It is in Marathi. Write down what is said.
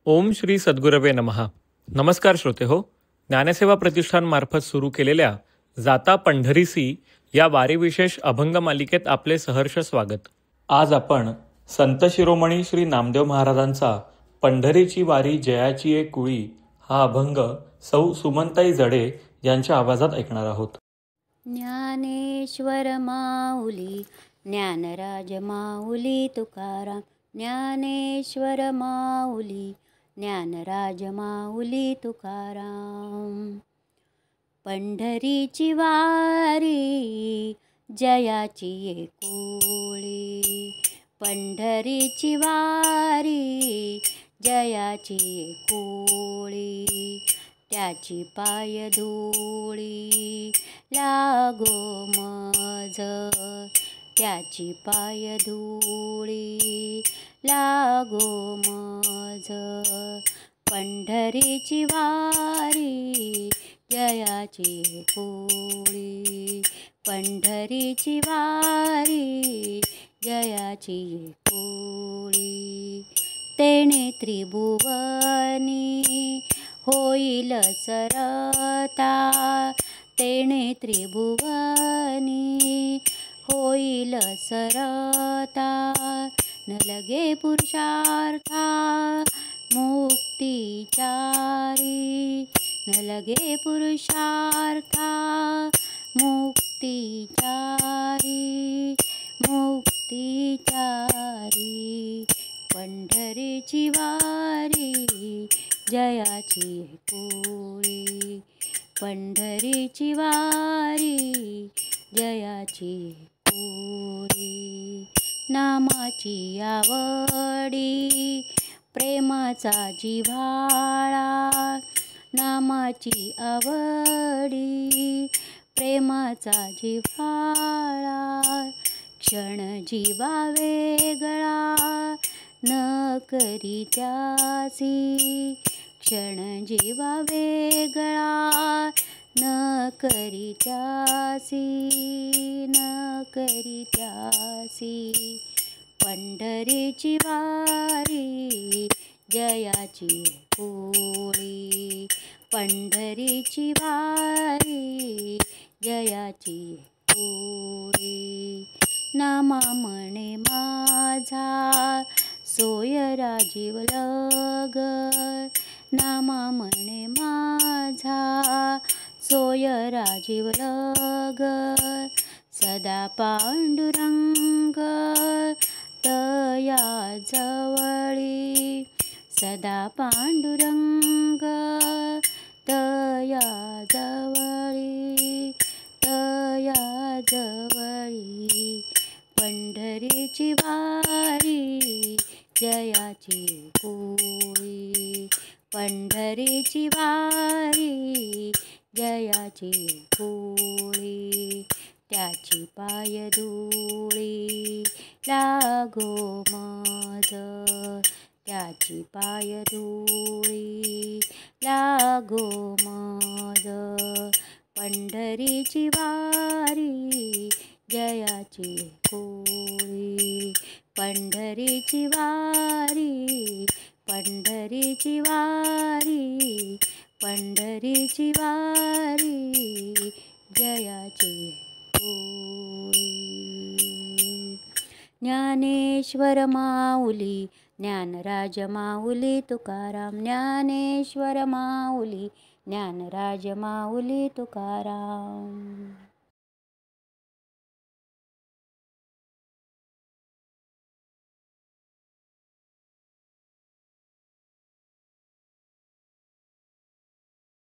ओम श्री सद्गुरवे नमः. नमस्कार श्रोते हो. ज्ञानसेवा प्रतिष्ठान मार्फत सुरू केलेल्या जाता पंढरीसी या वारी विशेष अभंग मालिकेत आपले सहर्ष स्वागत. आज आपण संत शिरोमणी श्री नामदेव महाराजांचा पंढरीची वारी जयाची एक कुळी हा अभंग सौ सुमनताई जडे यांच्या आवाजात ऐकणार आहोत. ज्ञानेश्वर माऊली ज्ञानराज माऊली तुकाराम, ज्ञानेश्वर माऊली ज्ञानराज माऊली तुकाराम. पंढरीची वारी जयाची एकुळी, पंढरीची वारी जयाची एकुळी. त्याची पाय धुळी लागो मज, त्याची पाय धुळी लागो मज. पंढरीची वारी जयाची कुळी, पंढरीची वारी जयाची कुळी. तेणे त्रिभुवनी होईल सरता, तेणे त्रिभुवनी होईल सरता. न लगे पुरुषार्था मुक्तिचारी, न लगे पुरुषार्था मुक्तिचारी, मुक्तिचारी. पंढरीची वारी जयाची कुळी, पंढरीची वारी जयाची कुळी. नामाची आवडी प्रेमाचा जिव्हाळा, नामाची आवडी प्रेमाचा जिव्हाळा. क्षण जीवा वेगळा न करी त्यासी, क्षण जीवा वेगळा न करी त्यासी, न करी त्यासी. पंढरीची वारी जयाची कुळी, पंढरीची वारी जयाची कुळी. नामा म्हणे माझा सोय राजीव लग, नामा म्हणे माझा सोय राजीव लग. सदा पांडुरंग तया जवळी, सदा पांडुरंग तया जवळी, तया जवळी. पंढरीची वारी जयाची कुळी, पंढरीची वारी जयाची कुळी. त्याची पाय धुळी लागो मज, त्याची पाय धुळी लागो मज. पंढरीची वारी जयाची कुळी, पंढरीची वारी, पंढरीची वारी, पंढरीची वारी जयाची कुळी. ज्ञानेश्वर माऊली ज्ञानराज माऊली तुकाराम, ज्ञानेश्वर माऊली ज्ञानराज माऊली तुकाराम.